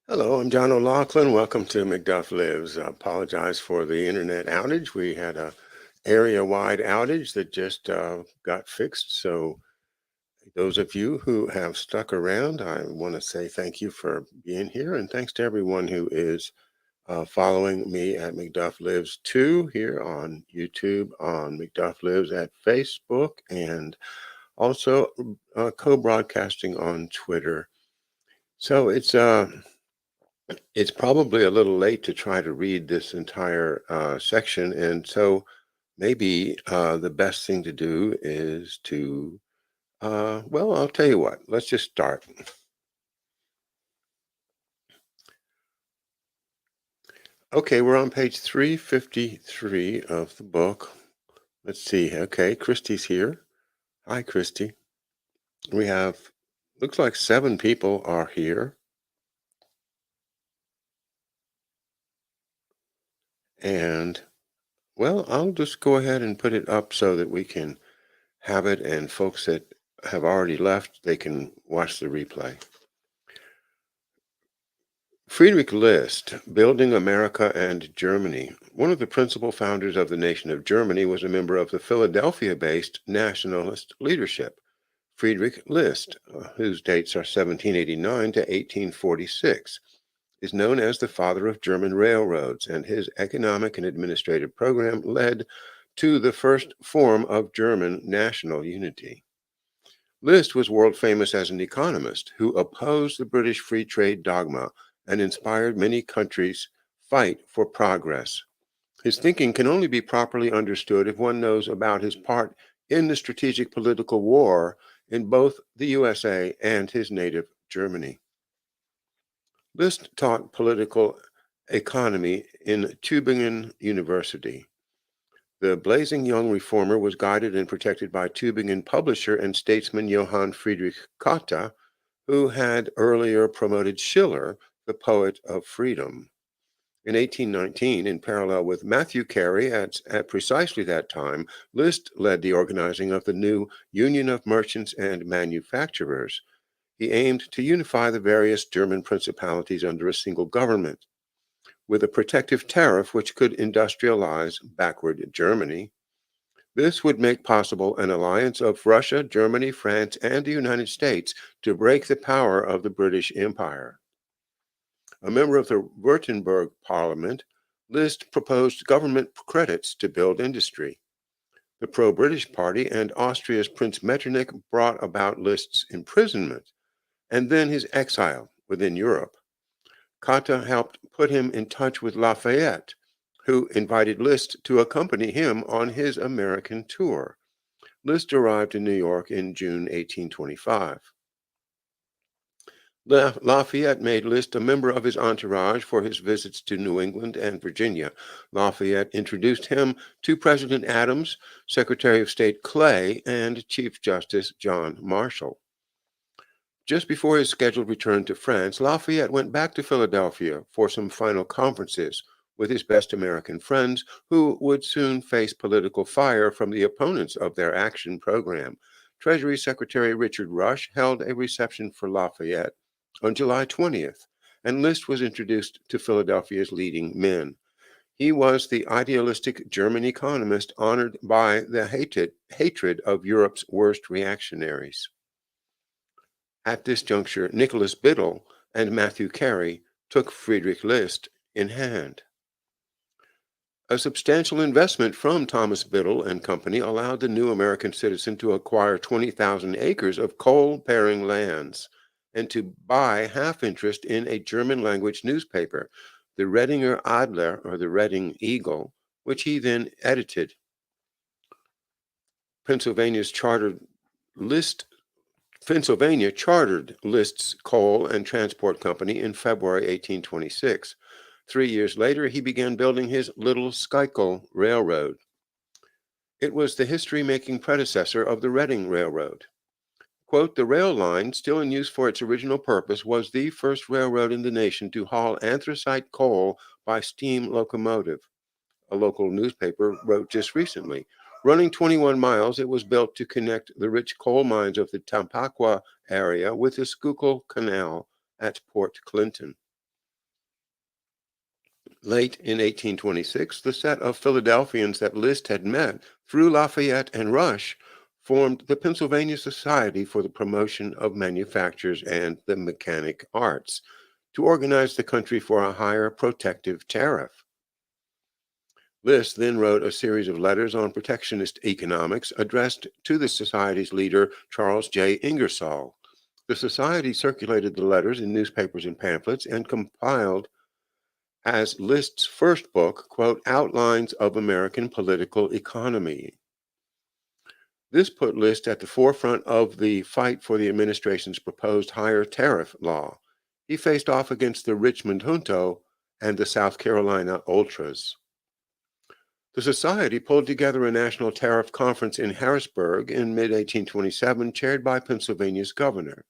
Hello, I'm John O'Loughlin. Welcome to McDuff Lives. I apologize for the internet outage. We had a area-wide outage that just got fixed. So those of you who have stuck around, I want to say thank you for being here, and thanks to everyone who is following me at McDuff Lives 2 here on YouTube, on McDuff Lives at Facebook, and also co-broadcasting on Twitter. So it's probably a little late to try to read this entire section, and so maybe the best thing to do is to, well, I'll tell you what, let's just start. Okay, we're on page 353 of the book. Let's see. Okay, Christy's here. Hi, Christy. We have, looks like 7 people are here. And, well, I'll just go ahead and put it up so that we can have it, and folks that have already left, they can watch the replay. Friedrich List, Building America and Germany. One of the principal founders of the nation of Germany was a member of the Philadelphia-based nationalist leadership. Friedrich List, whose dates are 1789 to 1846, is known as the father of German railroads, and his economic and administrative program led to the first form of German national unity. List was world famous as an economist who opposed the British free trade dogma and inspired many countries' fight for progress. His thinking can only be properly understood if one knows about his part in the strategic political war in both the USA and his native Germany. List taught political economy in Tübingen University. The blazing young reformer was guided and protected by Tübingen publisher and statesman Johann Friedrich Cotta, who had earlier promoted Schiller, the poet of freedom. In 1819, in parallel with Matthew Carey, at precisely that time, List led the organizing of the new Union of Merchants and Manufacturers. He aimed to unify the various German principalities under a single government, with a protective tariff which could industrialize backward Germany. This would make possible an alliance of Russia, Germany, France, and the United States to break the power of the British Empire. A member of the Württemberg Parliament, List proposed government credits to build industry. The pro-British party and Austria's Prince Metternich brought about List's imprisonment and then his exile within Europe. Cotta helped put him in touch with Lafayette, who invited List to accompany him on his American tour. List arrived in New York in June 1825. Lafayette made List a member of his entourage for his visits to New England and Virginia. Lafayette introduced him to President Adams, Secretary of State Clay, and Chief Justice John Marshall. Just before his scheduled return to France, Lafayette went back to Philadelphia for some final conferences with his best American friends, who would soon face political fire from the opponents of their action program. Treasury Secretary Richard Rush held a reception for Lafayette on July 20th, and List was introduced to Philadelphia's leading men. He was the idealistic German economist honored by the hatred of Europe's worst reactionaries. At this juncture, Nicholas Biddle and Matthew Carey took Friedrich List in hand. A substantial investment from Thomas Biddle and Company allowed the new American citizen to acquire 20,000 acres of coal-bearing lands and to buy half interest in a German-language newspaper, the Redinger Adler, or the Reading Eagle, which he then edited. Pennsylvania chartered List's coal and transport company in February 1826. 3 years later, he began building his Little Schuylkill Railroad. It was the history-making predecessor of the Reading Railroad. Quote, the rail line, still in use for its original purpose, was the first railroad in the nation to haul anthracite coal by steam locomotive, a local newspaper wrote just recently. Running 21 miles, it was built to connect the rich coal mines of the Tampaqua area with the Schuylkill Canal at Port Clinton. Late in 1826, the set of Philadelphians that Liszt had met through Lafayette and Rush formed the Pennsylvania Society for the Promotion of Manufactures and the Mechanic Arts to organize the country for a higher protective tariff. Liszt then wrote a series of letters on protectionist economics addressed to the Society's leader, Charles J. Ingersoll. The Society circulated the letters in newspapers and pamphlets and compiled as Liszt's first book, quote, Outlines of American Political Economy. This put Liszt at the forefront of the fight for the administration's proposed higher tariff law. He faced off against the Richmond Junto and the South Carolina Ultras. The Society pulled together a national tariff conference in Harrisburg in mid-1827, chaired by Pennsylvania's governor.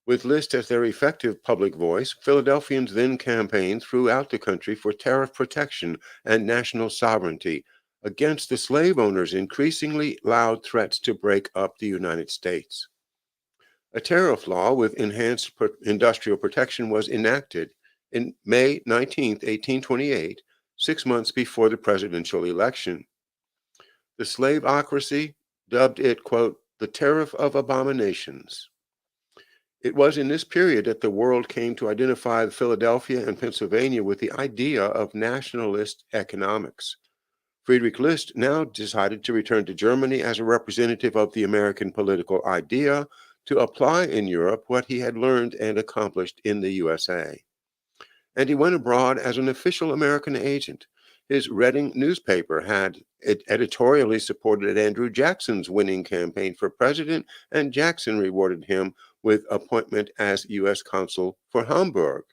With Liszt as their effective public voice, Philadelphians then campaigned throughout the country for tariff protection and national sovereignty against the slave owners' increasingly loud threats to break up the United States. A tariff law with enhanced industrial protection was enacted in May 19, 1828, 6 months before the presidential election. The slaveocracy dubbed it, quote, the tariff of abominations. It was in this period that the world came to identify Philadelphia and Pennsylvania with the idea of nationalist economics. Friedrich List now decided to return to Germany as a representative of the American political idea to apply in Europe what he had learned and accomplished in the USA. And he went abroad as an official American agent. His Reading newspaper had editorially supported Andrew Jackson's winning campaign for president, and Jackson rewarded him with appointment as U.S. consul for Hamburg.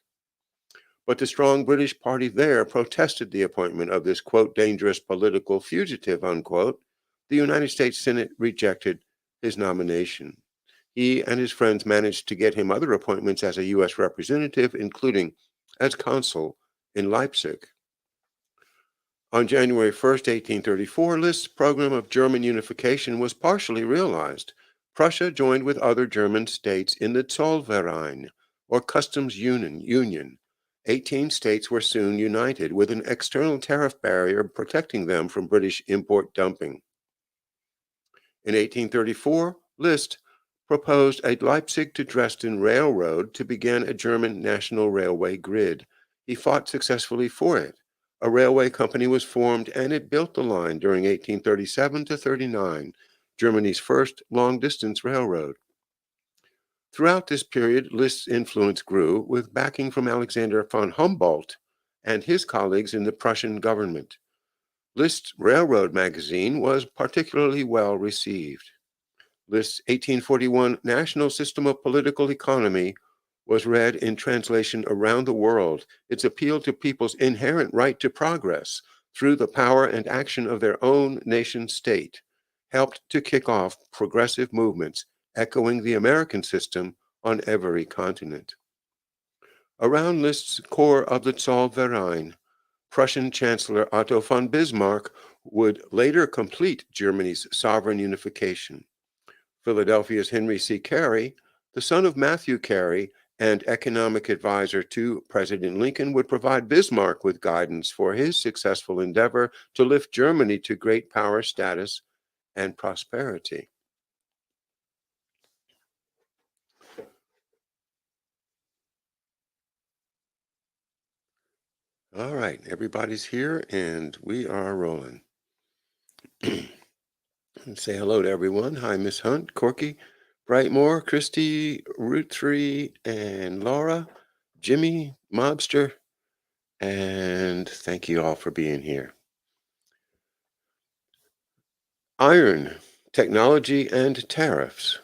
But the strong British party there protested the appointment of this, quote, dangerous political fugitive, unquote. The United States Senate rejected his nomination. He and his friends managed to get him other appointments as a U.S. representative, including as consul in Leipzig. On January 1st, 1834, Liszt's program of German unification was partially realized. Prussia joined with other German states in the Zollverein, or customs union. 18 states were soon united, with an external tariff barrier protecting them from British import dumping. In 1834, Liszt proposed a Leipzig to Dresden railroad to begin a German national railway grid. He fought successfully for it. A railway company was formed, and it built the line during 1837 to 39, Germany's first long-distance railroad. Throughout this period, Liszt's influence grew, with backing from Alexander von Humboldt and his colleagues in the Prussian government. Liszt's Railroad magazine was particularly well received. Liszt's 1841 National System of Political Economy was read in translation around the world. Its appeal to people's inherent right to progress through the power and action of their own nation-state helped to kick off progressive movements echoing the American system on every continent. Around Liszt's core of the Zollverein, Prussian Chancellor Otto von Bismarck would later complete Germany's sovereign unification. Philadelphia's Henry C. Carey, the son of Matthew Carey and economic advisor to President Lincoln, would provide Bismarck with guidance for his successful endeavor to lift Germany to great power status and prosperity. All right, everybody's here and we are rolling. Say hello to everyone. Hi, Miss Hunt, Corky, Brightmore, Christy, Root 3, and Laura, Jimmy, Mobster, and thank you all for being here. Iron, technology, and tariffs.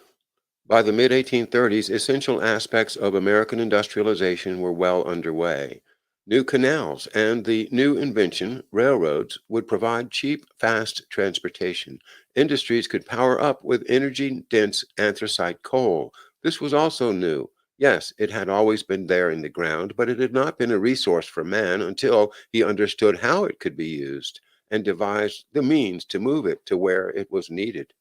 By the mid-1830s, essential aspects of American industrialization were well underway. New canals and the new invention, railroads, would provide cheap, fast transportation. Industries could power up with energy-dense anthracite coal. This was also new. Yes, it had always been there in the ground, but it had not been a resource for man until he understood how it could be used and devised the means to move it to where it was needed.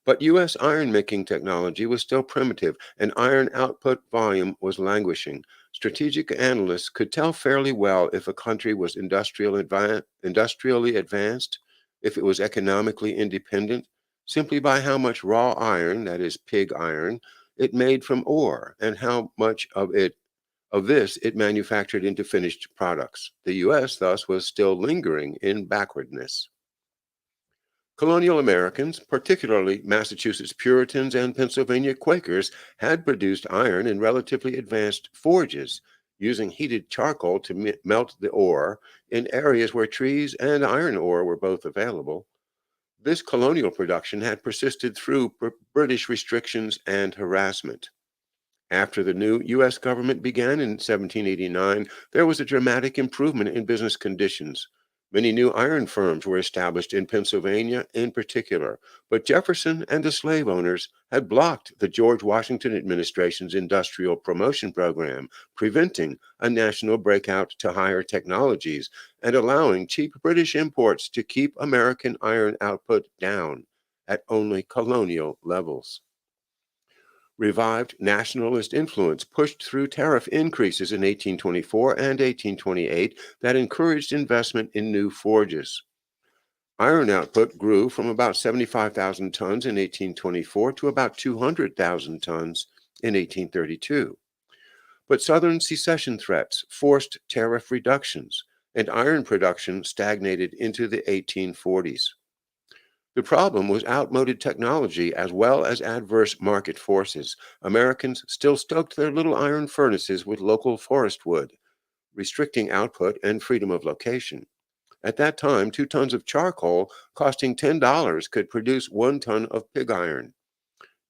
But U.S. iron-making technology was still primitive, and iron output volume was languishing. Strategic analysts could tell fairly well if a country was industrially advanced, if it was economically independent, simply by how much raw iron, that is, pig iron, it made from ore and how much of this it manufactured into finished products. The U.S., thus, was still lingering in backwardness. Colonial Americans, particularly Massachusetts Puritans and Pennsylvania Quakers, had produced iron in relatively advanced forges, using heated charcoal to melt the ore in areas where trees and iron ore were both available. This colonial production had persisted through British restrictions and harassment. After the new U.S. government began in 1789, there was a dramatic improvement in business conditions. Many new iron firms were established in Pennsylvania in particular, but Jefferson and the slave owners had blocked the George Washington administration's industrial promotion program, preventing a national breakout to higher technologies and allowing cheap British imports to keep American iron output down at only colonial levels. Revived nationalist influence pushed through tariff increases in 1824 and 1828 that encouraged investment in new forges. Iron output grew from about 75,000 tons in 1824 to about 200,000 tons in 1832. But Southern secession threats forced tariff reductions, and iron production stagnated into the 1840s. The problem was outmoded technology as well as adverse market forces. Americans still stoked their little iron furnaces with local forest wood, restricting output and freedom of location. At that time, 2 tons of charcoal costing $10 could produce 1 ton of pig iron.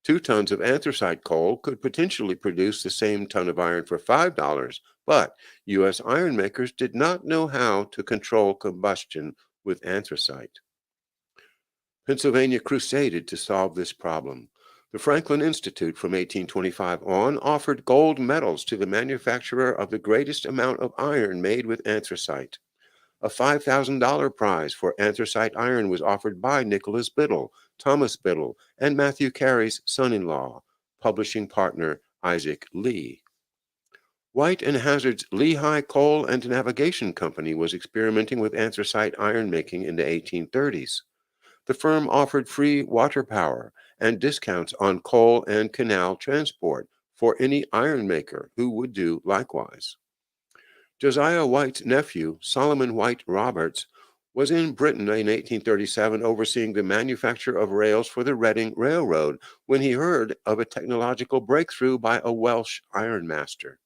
2 tons of anthracite coal could potentially produce the same ton of iron for $5, but U.S. iron makers did not know how to control combustion with anthracite. Pennsylvania crusaded to solve this problem. The Franklin Institute from 1825 on offered gold medals to the manufacturer of the greatest amount of iron made with anthracite. A $5,000 prize for anthracite iron was offered by Nicholas Biddle, Thomas Biddle, and Matthew Carey's son-in-law, publishing partner Isaac Lee. White and Hazard's Lehigh Coal and Navigation Company was experimenting with anthracite iron making in the 1830s. The firm offered free water power and discounts on coal and canal transport for any iron maker who would do likewise. Josiah White's nephew, Solomon White Roberts, was in Britain in 1837 overseeing the manufacture of rails for the Reading Railroad when he heard of a technological breakthrough by a Welsh ironmaster.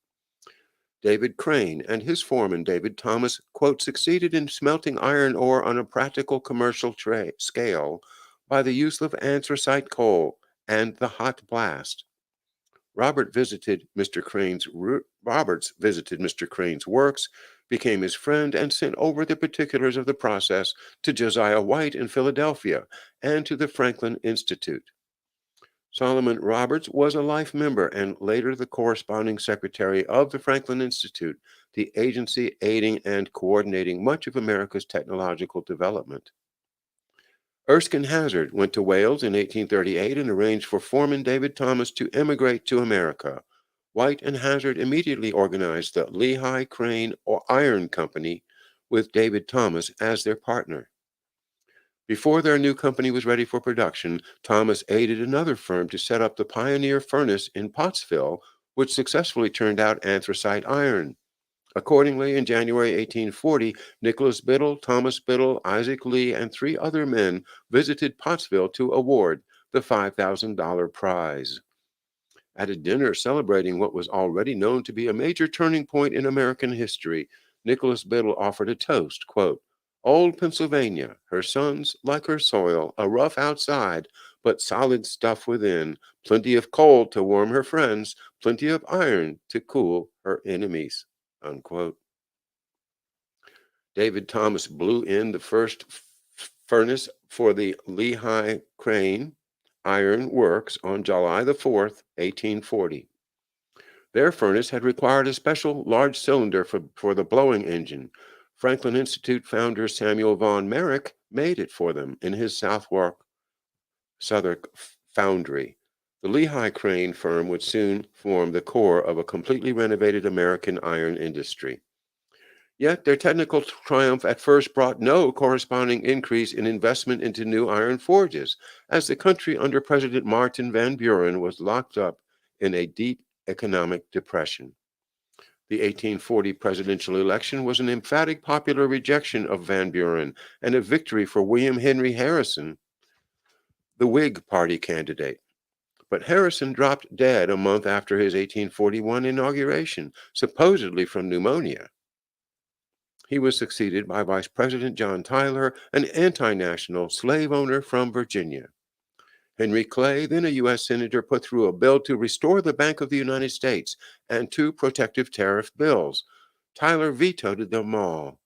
David Crane and his foreman, David Thomas, quote, succeeded in smelting iron ore on a practical commercial scale by the use of anthracite coal and the hot blast. Roberts visited Mr. Crane's works, became his friend, and sent over the particulars of the process to Josiah White in Philadelphia and to the Franklin Institute. Solomon Roberts was a life member and later the corresponding secretary of the Franklin Institute, the agency aiding and coordinating much of America's technological development. Erskine Hazard went to Wales in 1838 and arranged for foreman David Thomas to emigrate to America. White and Hazard immediately organized the Lehigh Crane Iron Company with David Thomas as their partner. Before their new company was ready for production, Thomas aided another firm to set up the Pioneer Furnace in Pottsville, which successfully turned out anthracite iron. Accordingly, in January 1840, Nicholas Biddle, Thomas Biddle, Isaac Lee, and 3 other men visited Pottsville to award the $5,000 prize. At a dinner celebrating what was already known to be a major turning point in American history, Nicholas Biddle offered a toast, quote, "Old Pennsylvania, her sons, like her soil, a rough outside, but solid stuff within, plenty of coal to warm her friends, plenty of iron to cool her enemies," unquote. David Thomas blew in the first furnace for the Lehigh Crane Iron Works on July the 4th, 1840. Their furnace had required a special large cylinder for the blowing engine. Franklin Institute founder Samuel Von Merrick made it for them in his Southwark Southwark foundry. The Lehigh Crane firm would soon form the core of a completely renovated American iron industry. Yet their technical triumph at first brought no corresponding increase in investment into new iron forges, as the country under President Martin Van Buren was locked up in a deep economic depression. The 1840 presidential election was an emphatic popular rejection of Van Buren and a victory for William Henry Harrison, the Whig Party candidate. But Harrison dropped dead a month after his 1841 inauguration, supposedly from pneumonia. He was succeeded by Vice President John Tyler, an anti national slave owner from Virginia. Henry Clay, then a U.S. Senator, put through a bill to restore the Bank of the United States and two protective tariff bills. Tyler vetoed them all.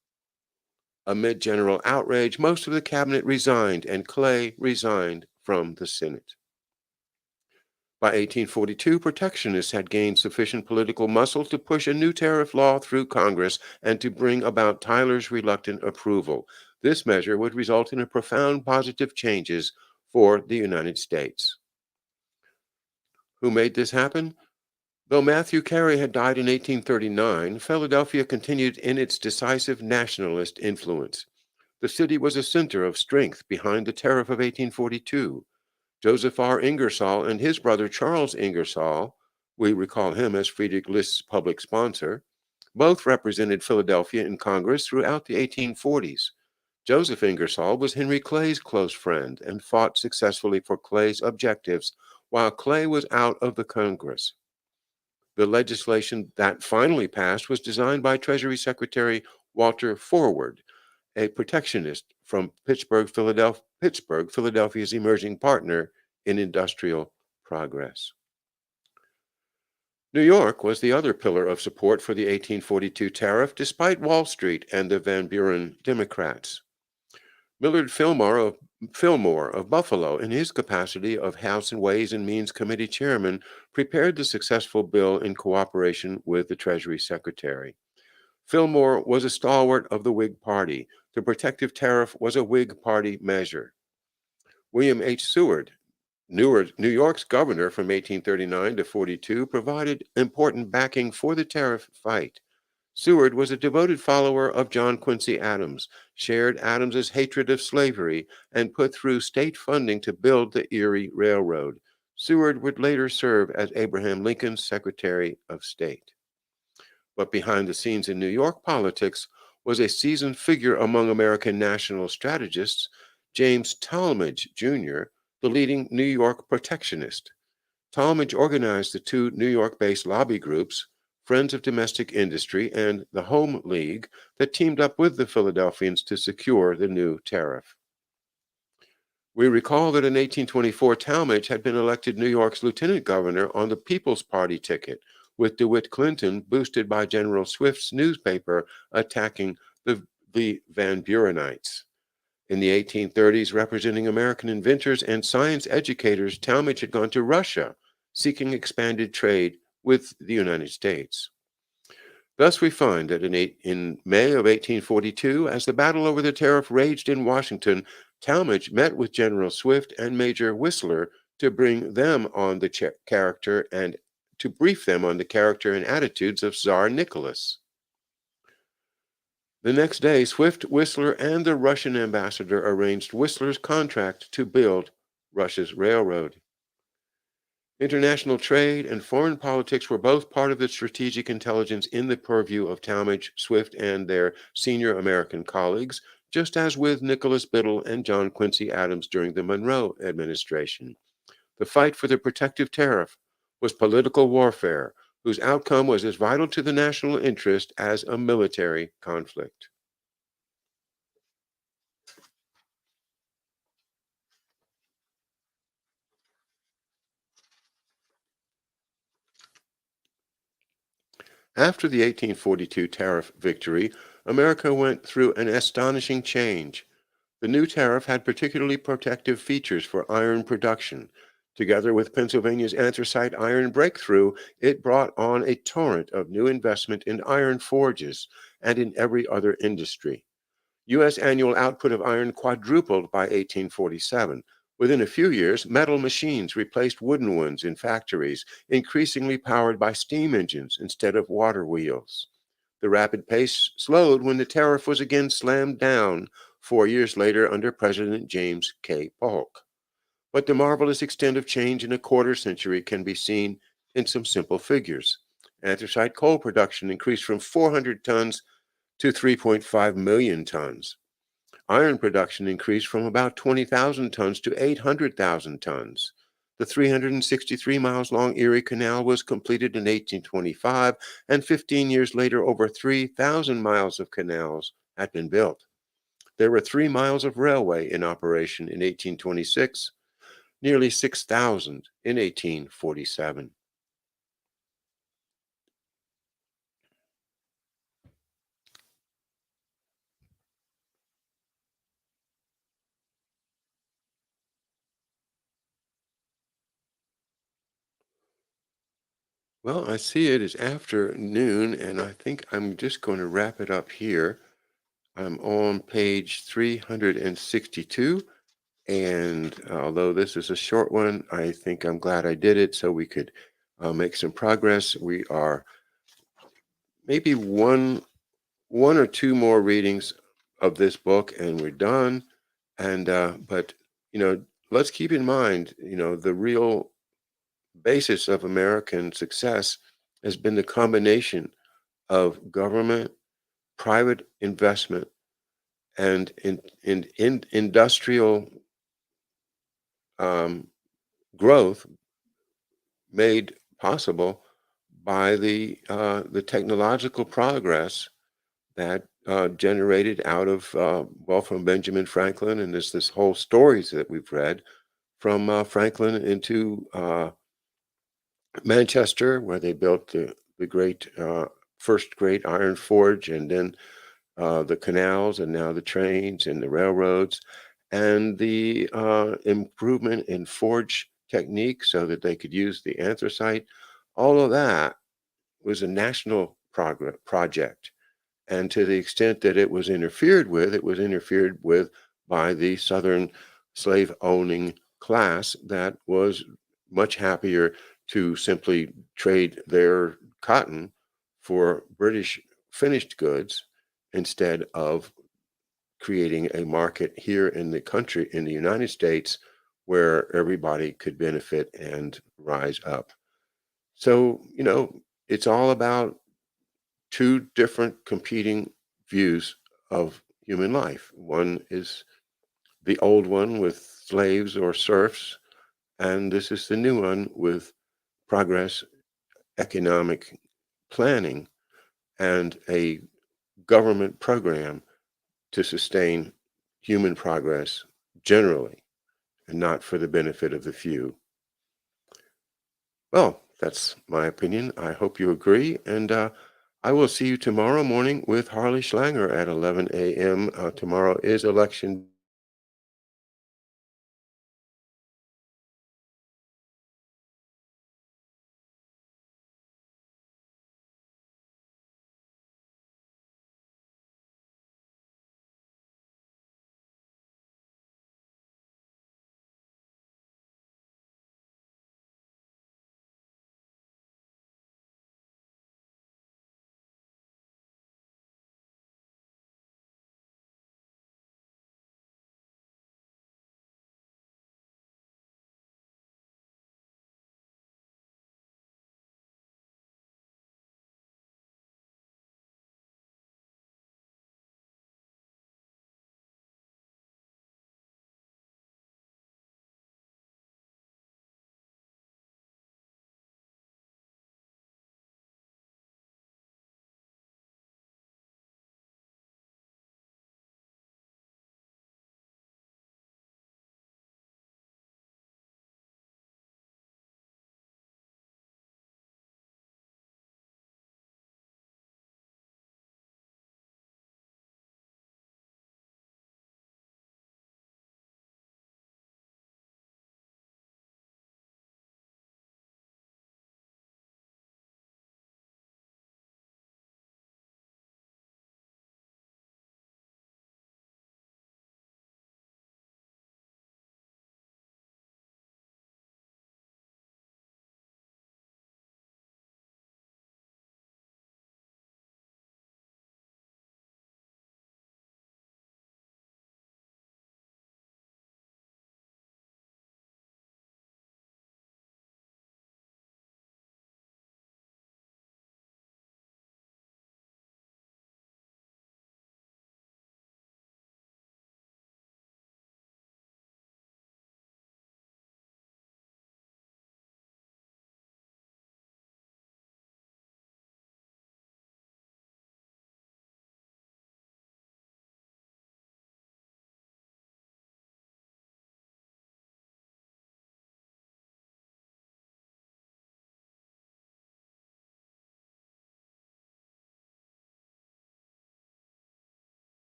Amid general outrage, most of the cabinet resigned, and Clay resigned from the Senate. By 1842, protectionists had gained sufficient political muscle to push a new tariff law through Congress and to bring about Tyler's reluctant approval. This measure would result in profound positive changes for the United States. Who made this happen? Though Matthew Carey had died in 1839, Philadelphia continued in its decisive nationalist influence. The city was a center of strength behind the tariff of 1842. Joseph R. Ingersoll and his brother Charles Ingersoll, we recall him as Friedrich List's public sponsor, both represented Philadelphia in Congress throughout the 1840s. Joseph Ingersoll was Henry Clay's close friend and fought successfully for Clay's objectives while Clay was out of the Congress. The legislation that finally passed was designed by Treasury Secretary Walter Forward, a protectionist from Pittsburgh, Philadelphia's emerging partner in industrial progress. New York was the other pillar of support for the 1842 tariff, despite Wall Street and the Van Buren Democrats. Millard Fillmore of Buffalo, in his capacity of House and Ways and Means Committee chairman, prepared the successful bill in cooperation with the Treasury Secretary. Fillmore was a stalwart of the Whig Party. The protective tariff was a Whig Party measure. William H. Seward, New York's governor from 1839 to 42, provided important backing for the tariff fight. Seward was a devoted follower of John Quincy Adams, shared Adams's hatred of slavery, and put through state funding to build the Erie Railroad. Seward would later serve as Abraham Lincoln's Secretary of State. But behind the scenes in New York politics was a seasoned figure among American national strategists, James Tallmadge, Jr., the leading New York protectionist. Tallmadge organized the two New York-based lobby groups, Friends of Domestic Industry and the Home League, that teamed up with the Philadelphians to secure the new tariff. We recall that in 1824, Tallmadge had been elected New York's lieutenant governor on the People's Party ticket, with DeWitt Clinton boosted by General Swift's newspaper attacking the Van Burenites. In the 1830s, representing American inventors and science educators, Tallmadge had gone to Russia, seeking expanded trade with the United States. Thus, we find that in May of 1842, as the battle over the tariff raged in Washington, Tallmadge met with General Swift and Major Whistler to bring them on the character and to brief them on the character and attitudes of Tsar Nicholas. The next day, Swift, Whistler, and the Russian ambassador arranged Whistler's contract to build Russia's railroad. International trade and foreign politics were both part of the strategic intelligence in the purview of Tallmadge, Swift, and their senior American colleagues, just as with Nicholas Biddle and John Quincy Adams during the Monroe administration. The fight for the protective tariff was political warfare, whose outcome was as vital to the national interest as a military conflict. After the 1842 tariff victory, America went through an astonishing change. The new tariff had particularly protective features for iron production. Together with Pennsylvania's anthracite iron breakthrough, it brought on a torrent of new investment in iron forges and in every other industry. U.S. annual output of iron quadrupled by 1847, Within a few years, metal machines replaced wooden ones in factories, increasingly powered by steam engines instead of water wheels. The rapid pace slowed when the tariff was again slammed down 4 years later under President James K. Polk. But the marvelous extent of change in a quarter century can be seen in some simple figures. Anthracite coal production increased from 400 tons to 3.5 million tons. Iron production increased from about 20,000 tons to 800,000 tons. The 363 miles long Erie Canal was completed in 1825, and 15 years later, over 3,000 miles of canals had been built. There were 3 miles of railway in operation in 1826, nearly 6,000 in 1847. Well, I see it is afternoon, and I think I'm just going to wrap it up here. I'm on page 362, and although this is a short one, I think I'm glad I did it so we could make some progress. We are maybe one or two more readings of this book, and we're done. And but let's keep in mind, the real basis of American success has been the combination of government, private investment, and in industrial um, growth made possible by the technological progress that generated out of from Benjamin Franklin, and there's this whole stories that we've read from Franklin into Manchester, where they built the great first great iron forge, and then the canals, and now the trains and the railroads, and the improvement in forge technique so that they could use the anthracite. All of that was a national project. And to the extent that it was interfered with by the Southern slave owning class that was much happier to simply trade their cotton for British finished goods instead of creating a market here in the country, in the United States, where everybody could benefit and rise up. So, it's all about two different competing views of human life. One is the old one with slaves or serfs, and this is the new one with progress, economic planning, and a government program to sustain human progress generally, and not for the benefit of the few. Well, that's my opinion. I hope you agree. And I will see you tomorrow morning with Harley Schlanger at 11 a.m. Tomorrow is election